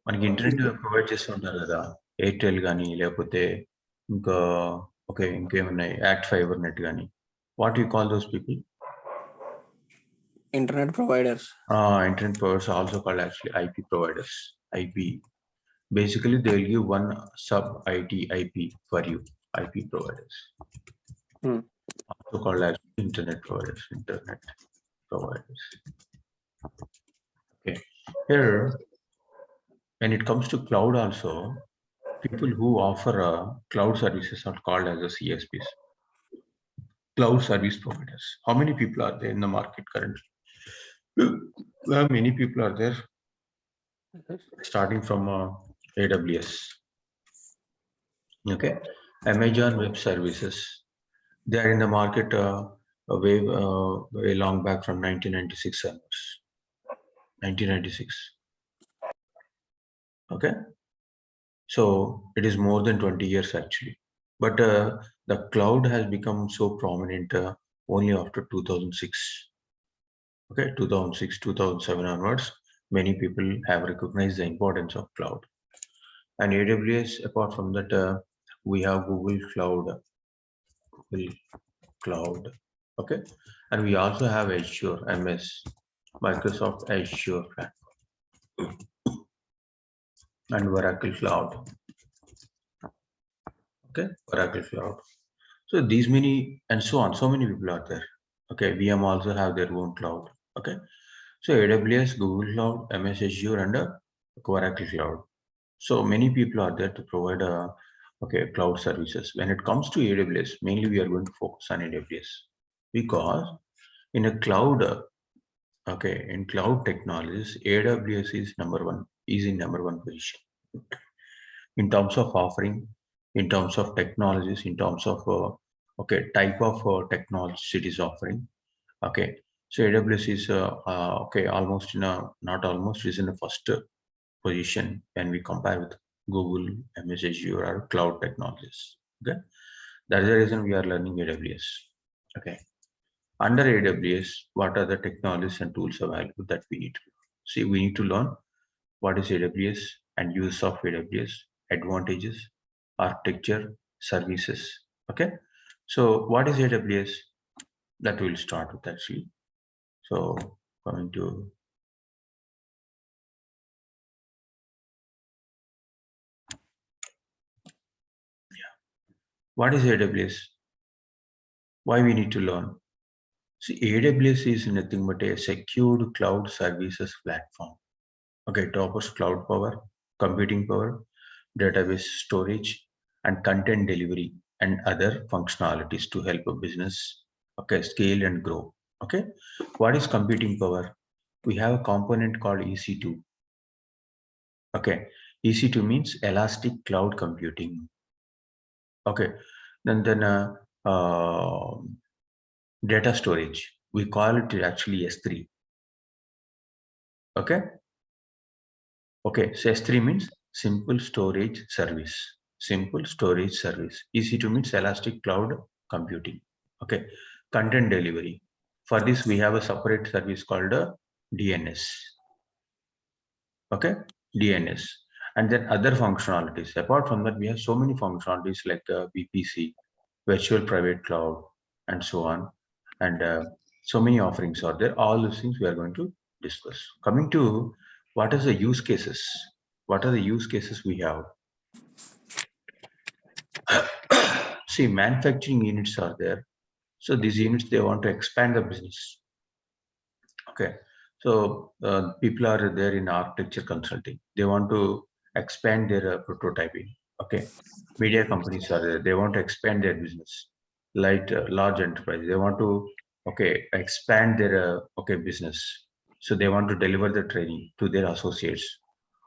మనకి internet provide చేస్తుంటారు కదా, ఎయిర్టెల్ కానీ లేకపోతే ఇంకా ఓకే ఇంకేమున్నాయి యాక్ట్ ఫైబర్ నెట్ కానీ. What you call those people? Internet providers. Internet providers are also called actually IP providers. IP. Basically, they'll give one sub IT IP for you. IP providers. Also called as internet providers. Internet providers. Okay. Here, when it comes to cloud also, people who offer cloud services are called as a CSPs. Cloud service providers. How many people are there in the market currently? Well, many people are there. Starting from AWS. Okay. Amazon Web Services. They are in the market way long back from 1996 onwards. 1996. Okay. So it is more than 20 years actually. But the cloud has become so prominent only after 2006. Okay, 2006, 2007 onwards, many people have recognized the importance of cloud. And AWS, apart from that, we have Google Cloud, okay, and we also have Azure MS, Microsoft Azure and Oracle Cloud, okay, Oracle Cloud. So these many and so on, so many people are there. Okay, VM also have their own cloud. Okay, so AWS, Google Cloud, MS Azure, and Oracle Cloud. So many people are there to provide cloud services. When it comes to AWS, mainly we are going to focus on AWS because in a cloud, in cloud technologies, AWS is in number one position in terms of offering, in terms of technologies, in terms of type of technology it is offering. Okay, so AWS is almost not almost, is in the first position when we compare with Google, MS Azure, or cloud technologies. Okay, that is the reason we are learning AWS. Okay, under AWS, what are the technologies and tools available that we need to see? We need to learn what is AWS and use of AWS, advantages, architecture, services. Okay, so what is AWS? That will start with actually. So coming to what is AWS? Why we need to learn? See, AWS is nothing but a secured cloud services platform. Okay, it offers cloud power, computing power, database storage, and content delivery and other functionalities to help a business scale and grow. Okay, what is computing power? We have a component called EC2. Okay, EC2 means elastic cloud computing. Okay, then data storage, we call it actually S3. Okay, so S3 means simple storage service. Simple storage service. EC2 means elastic cloud computing. Okay, content delivery, for this we have a separate service called DNS. Okay, DNS. And then other functionalities. Apart from that, we have so many functionalities like VPC, virtual private cloud, and so on. And so many offerings are there. All those things we are going to discuss. Coming to what are the use cases? What are the use cases we have? See, manufacturing units are there. So these units, they want to expand the business. Okay, so people are there in architecture consulting. They want to expand their prototyping. Okay, media companies are there. They want to expand their business. Like large enterprise, they want to expand their business. So they want to deliver the training to their associates.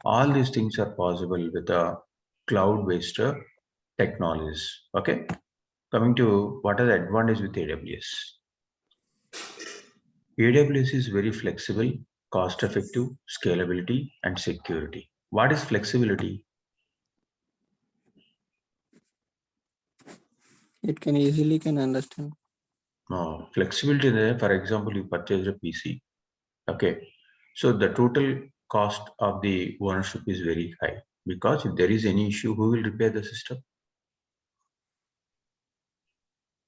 All these things are possible with a cloud-based technologies. Okay, coming to what are the advantages with AWS? AWS is very flexible, cost-effective, scalability, and security. What is flexibility? It can easily understand. Flexibility there, for example, you purchase a PC. Okay, so the total cost of the ownership is very high, because if there is any issue, who will repair the system?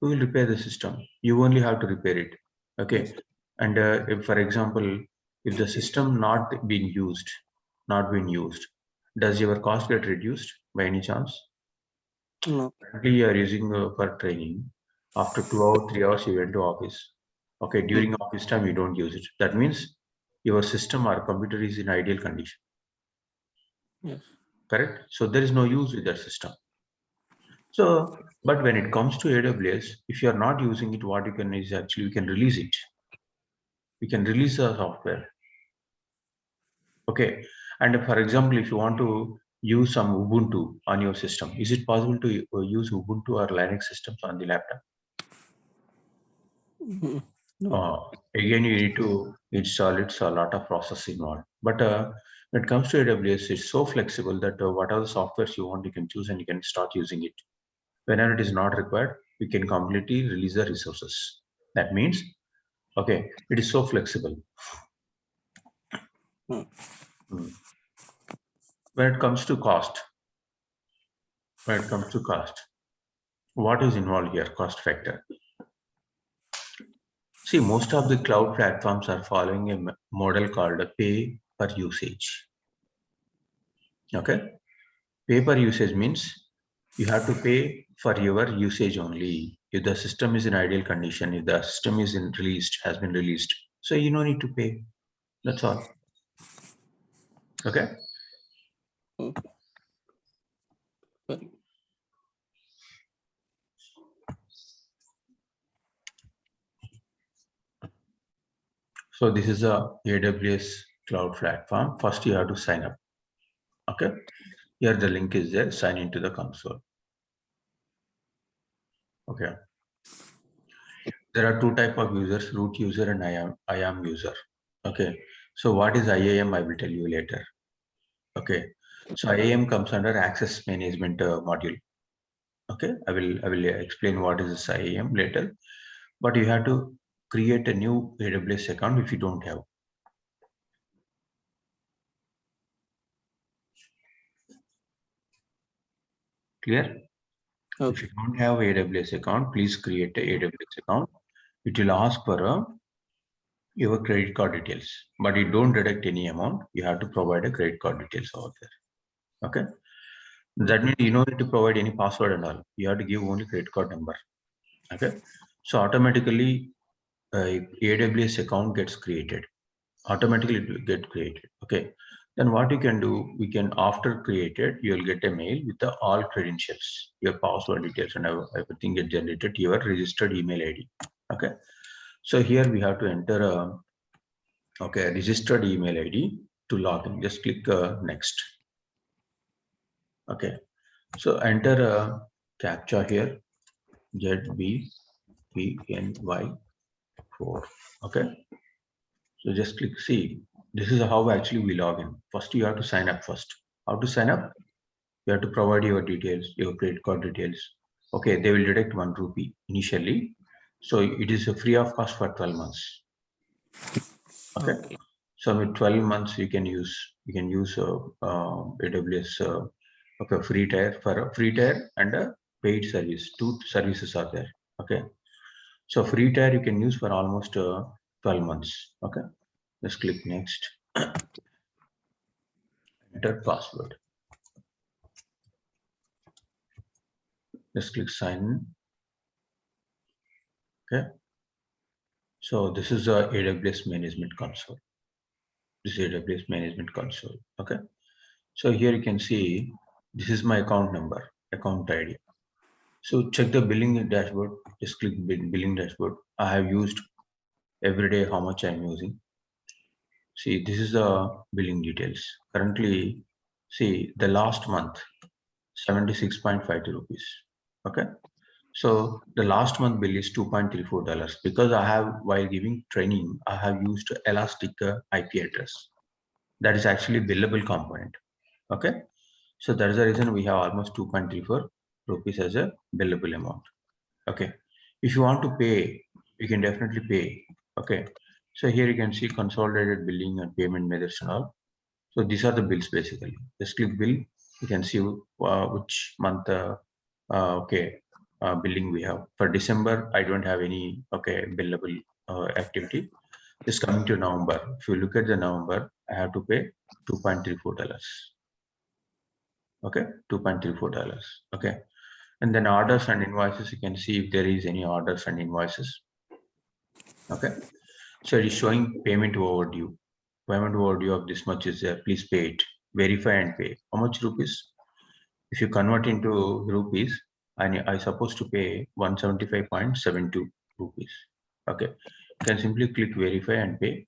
Who will repair the system? You only have to repair it. Okay. Yes. And if, for example, if the system not been used, does your cost get reduced by any chance? No. Currently, you are using for training. After 2 hours, 3 hours, you went to office. Okay, during office time, you don't use it. That means your system or computer is in ideal condition. Yes. Correct? So there is no use with that system. So, but when it comes to AWS, if you are not using it, what you can is actually you can release it. We can release the software. Okay. And for example, if you want to use some Ubuntu on your system, is it possible to use Ubuntu or Linux systems on the laptop? No. Again, you need to install it, so a lot of process involved. But when it comes to AWS, it's so flexible that whatever softwares you want, you can choose and you can start using it. Whenever it is not required, we can completely release the resources. That means, okay, it is so flexible. Hmm. When it comes to cost, what is involved here? Cost factor. See, most of the cloud platforms are following a model called a pay per usage. Okay, pay per usage means you have to pay for your usage only. If the system is in ideal condition, if the system is has been released, so you don't need to pay. That's all. Okay. Sorry. So this is a AWS cloud platform. First, you have to sign up. Okay. Here the link is there. Sign into the console. Okay. There are two type of users: root user and IAM user. Okay. So what is IAM? I will tell you later. Okay. So IAM comes under access management module. Okay. I will explain what is this IAM later. But you have to create a new AWS account if you don't have. Clear? Okay. If you don't have AWS account, please create a AWS account. It will ask for your credit card details, but you don't deduct any amount. You have to provide a credit card details over there. Okay. That means you don't need to provide any password and all. You have to give only credit card number. Okay. So automatically AWS account gets created. Automatically it will get created. Okay. Then what you can do, we can after created, you will get a mail with the all credentials, your password details and everything get generated to your registered email ID. Okay. So here we have to enter a registered email ID to log in. Just click next. Okay. So enter a captcha here, ZBPNY4. Okay. So just click see. This is how actually we log in. First, you have to sign up first. How to sign up? You have to provide your details, your credit card details. Okay, they will deduct 1 rupee initially. So it is a free of cost for 12 months. Okay. So with 12 months, you can use AWS free tier for a free tier and a paid service. Two services are there. Okay. So free tier you can use for almost 12 months. Okay. Just click next. Enter password. Just click sign in. Okay. So this is a AWS management console. This is AWS management console. Okay. So here you can see this is my account number, account ID. So check the billing dashboard. Just click billing dashboard. I have used every day how much I'm using. See, this is the billing details. Currently, see the last month, 76.52 rupees. Okay. So the last month bill is $2.34 because I have, while giving training, I have used Elastic IP address. That is actually billable component. Okay. So that is the reason we have almost 2.34 rupees as a billable amount. Okay. If you want to pay, you can definitely pay. Okay. So here you can see consolidated billing and payment methods and all. So these are the bills basically. Just click bill. You can see which month billing we have. For December, I don't have any billable activity. Just coming to November. If you look at the November, I have to pay $2.34. Okay, $2.34. Okay, and then orders and invoices. You can see if there is any orders and invoices. Okay, so it is showing payment overdue. Payment overdue of this much is there. Please pay it. Verify and pay. How much rupees? If you convert into rupees, I supposed to pay 175.72 rupees. Okay, you can simply click verify and pay.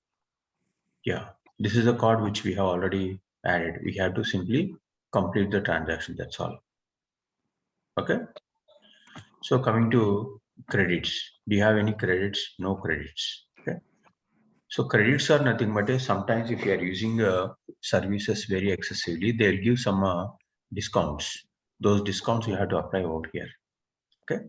Yeah, this is a card which we have already added. We have to simply complete the transaction. That's all. Okay. So coming to credits, do you have any credits? No credits. Okay. So credits are nothing but sometimes if you are using services very excessively, they'll give some discounts. Those discounts you have to apply over here. Okay.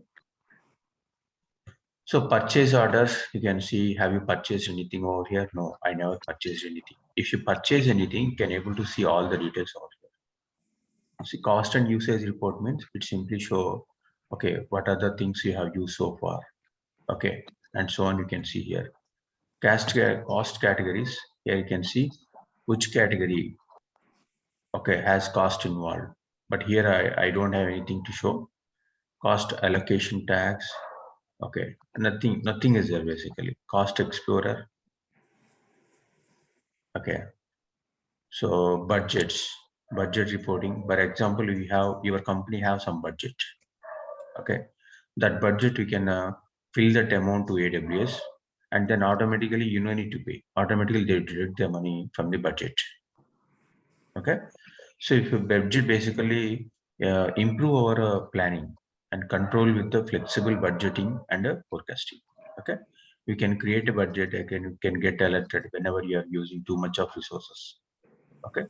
So purchase orders, you can see, have you purchased anything over here? No, I never purchased anything. If you purchase anything, you can able to see all the details over here. See, cost and usage report means it simply show, okay, what are the things you have used so far. Okay, and so on you can see here. Cost categories, here you can see which category has cost involved, but here I don't have anything to show. Cost allocation tax, okay, nothing is there basically. Cost explorer, okay, so budget reporting. For example, you have your company have some budget, okay, that budget you can fill that amount to AWS, and then automatically you don't need to pay. Automatically they deduct the money from the budget. Okay, so if you budget basically improve our planning and control with the flexible budgeting and forecasting. Okay, we can create a budget. You can get alerted whenever you are using too much of resources. Okay,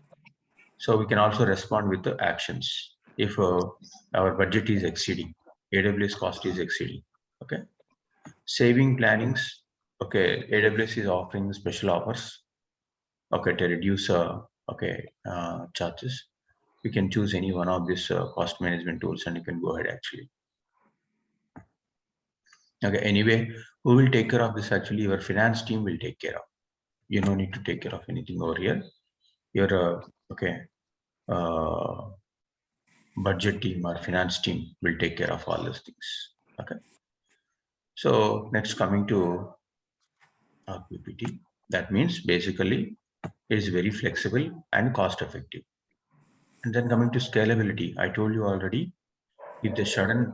so we can also respond with the actions if our budget is exceeding, AWS cost is exceeding. Okay, saving plannings. Okay, AWS is offering special offers. Okay, to reduce charges. You can choose any one of these cost management tools and you can go ahead actually. Okay, anyway, who will take care of this? Actually, your finance team will take care of. You don't need to take care of anything over here. Your budget team or finance team will take care of all those things. Okay. So next coming to PPT, that means basically it is very flexible and cost effective. And then coming to scalability, I told you already, if the sudden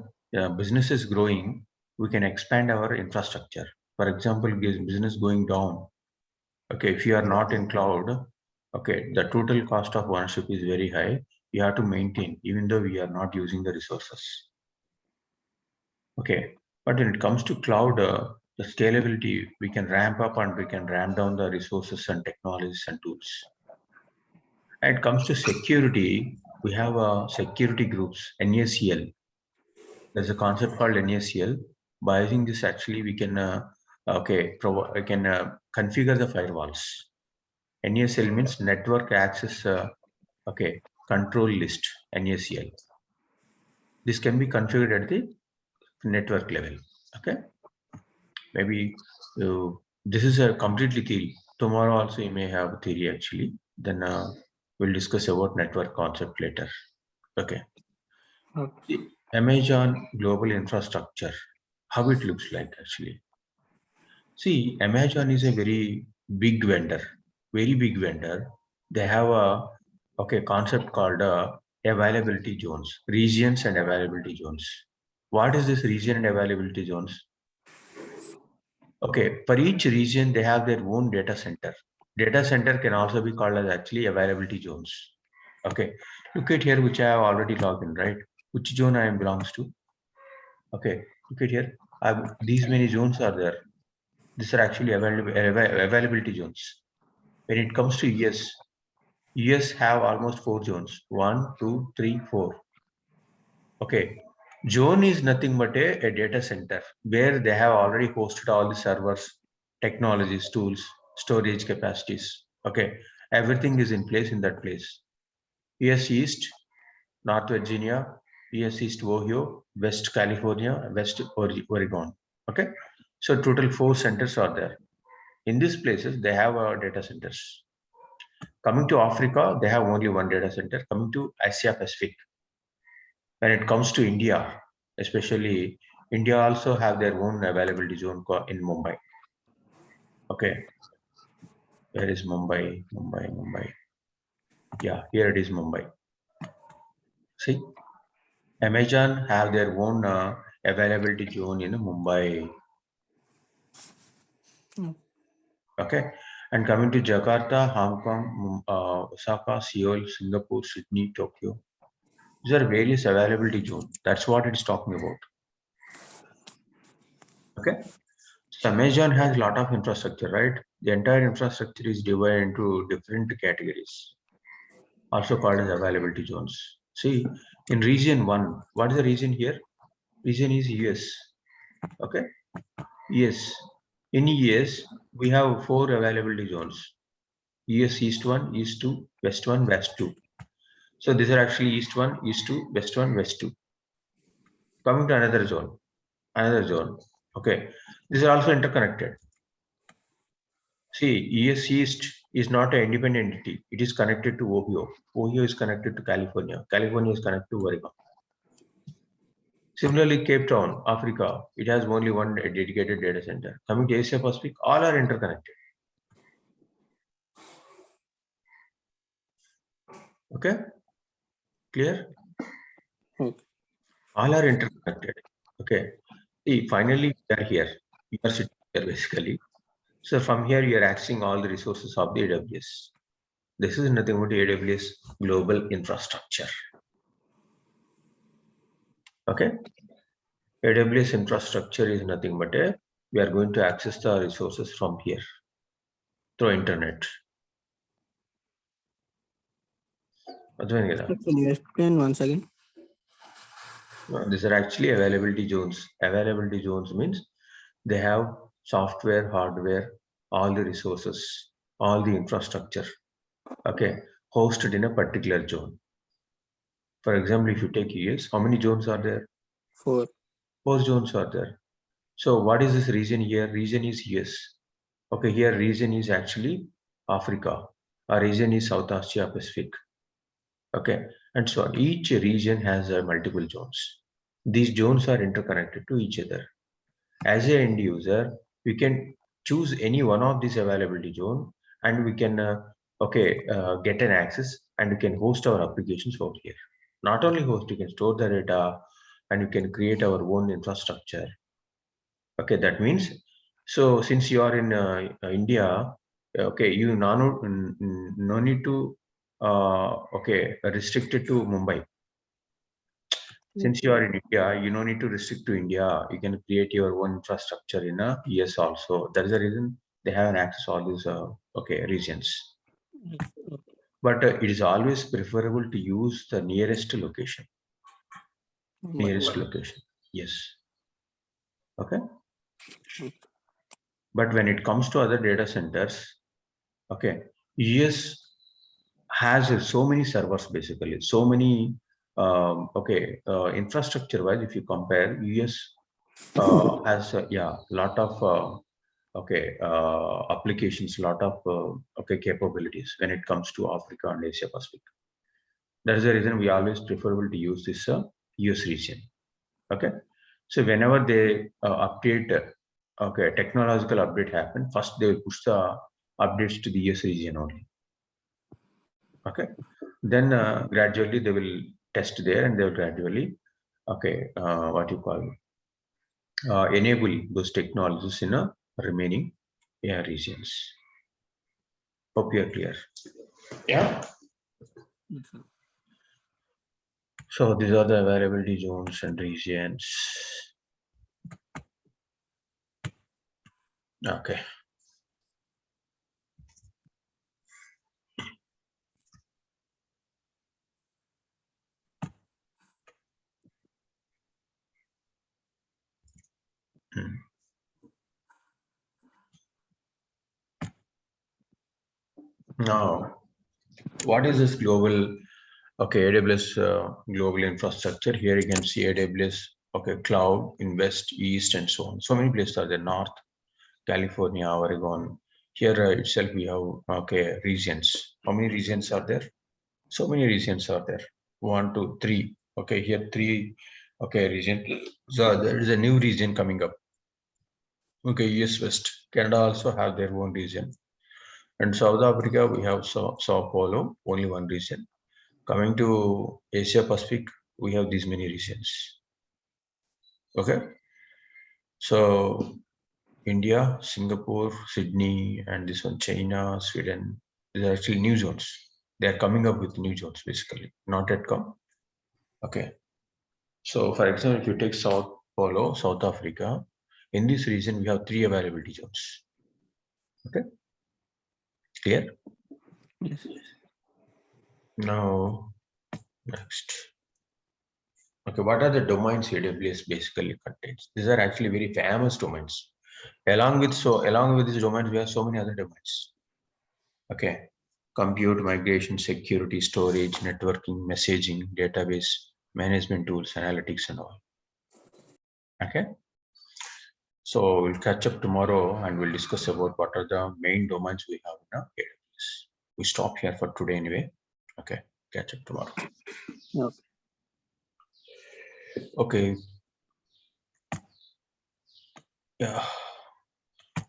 business is growing, we can expand our infrastructure. For example, business going down. Okay, if you are not in cloud, okay, the total cost of ownership is very high. You have to maintain, even though we are not using the resources. Okay, but when it comes to cloud, the scalability, we can ramp up and we can ramp down the resources and technologies and tools. And it comes to security, we have security groups, NACL. There's a concept called NACL. By using this, actually, we can configure the firewalls. NACL means network access control list. NACL. This can be configured at the network level. Okay, maybe this is a completely theory. Tomorrow also you may have theory actually. Then we'll discuss about network concept later. Okay. The Amazon global infrastructure, how it looks like actually. See, Amazon is a very big vendor, very big vendor. They have a concept called availability zones, regions and availability zones. What is this region and availability zones? Okay, for each region they have their own data center. Data center can also be called as actually availability zones. Okay, look at here which I have already logged in, right? Which zone I am belongs to. Okay, look at here. These many zones are there. These are actually availability zones. When it comes to US have almost 4 zones. 1, 2, 3, 4. Okay, zone is nothing but a data center where they have already hosted all the servers, technologies, tools, storage capacities. Okay, Everything is in place in that place. US East, North Virginia, US East Ohio, West California, West Oregon. Okay, so total 4 centers are there. In these places, they have data centers. Coming to Africa, they have only one data center. Coming to Asia Pacific, when it comes to India, especially India also have their own availability zone in Mumbai. Okay, where is Mumbai? Mumbai. Yeah, here it is Mumbai. See, Amazon have their own availability zone in Mumbai. Okay, and coming to Jakarta, Hong Kong, Osaka, Seoul, Singapore, Sydney, Tokyo. These are various availability zones. That's what it's talking about. Okay, so Amazon has a lot of infrastructure, right? The entire infrastructure is divided into different categories, also called as availability zones. See, in region 1, what is the region here? Region is US. Okay, yes. In US, we have 4 availability zones. US East 1, East 2, West 1, West 2. So these are actually East 1, East 2, West 1, West 2. Coming to another zone. Okay, these are also interconnected. See, US East is not an independent entity. It is connected to Ohio. Ohio is connected to California. California is connected to Oregon. Similarly, Cape Town, Africa, it has only one dedicated data center. Coming to Asia Pacific, all are interconnected. Okay, clear? Okay. All are interconnected. Okay. See, finally, we are here. You are sitting here basically. So from here, you are accessing all the resources of the AWS. This is nothing but AWS global infrastructure. Okay. AWS infrastructure is nothing but we are going to access the resources from here through internet. Can you explain once again? These are actually availability zones. Availability zones means they have software, hardware, all the resources, all the infrastructure, okay, hosted in a particular zone. For example, if you take US, how many zones are there? 4. 4 zones are there. So what is this region here? Region is US. Okay, here region is actually Africa. Our region is South Asia Pacific. Okay, and so each region has multiple zones. These zones are interconnected to each other. As an end user, we can choose any one of these availability zone, and we can get an access, and we can host our applications over here. Not only host, you can store the data, and you can create our own infrastructure. Okay, that means, so since you are in India, okay, you no need to restrict it to Mumbai. Since you are in India, you no need to restrict to India. You can create your own infrastructure in a US also. That is the reason they have an access to all these regions. But it is always preferable to use the nearest location. Nearest location. Yes. Okay. But when it comes to other data centers, okay, US has so many servers basically, so many infrastructure wise, if you compare, US has lot of applications, lot of capabilities when it comes to Africa and Asia Pacific. That is the reason we always preferable to use this US region. Okay, so whenever they update, technological update happen, first they will push the updates to the US region only. Okay, then gradually they will test there, and they will gradually enable those technologies in a remaining regions. Hope you are clear. Yeah. So these are the availability zones and regions. Okay. Now, what is this global? Okay, AWS global infrastructure. Here you can see AWS. Okay, cloud in west, east, and so on. So many places are there. North, California, Oregon. Here itself we have regions. How many regions are there? So many regions are there. 1, 2, 3. Okay, here 3. Okay, region. So there is a new region coming up. Okay, US West. Canada also have their own region. And South Africa, we have Sao Paulo, only one region. Coming to Asia Pacific, we have these many regions. Okay, so India, Singapore, Sydney, and this one China, Sweden. These are actually new zones. They are coming up with new zones basically, not yet come. Okay, so for example, if you take South Paulo, South Africa, in this region we have 3 availability zones. Okay, clear? Yes. Now next. Okay, what are the domains AWS basically contains? These are actually very famous domains. Along with these domains, we have so many other domains. Okay, compute, migration, security, storage, networking, messaging, database, management tools, analytics, and all. Okay, so we'll catch up tomorrow and we'll discuss about what are the main domains we have in AWS. We stop here for today anyway. Okay, catch up tomorrow. Okay. Okay. Yeah.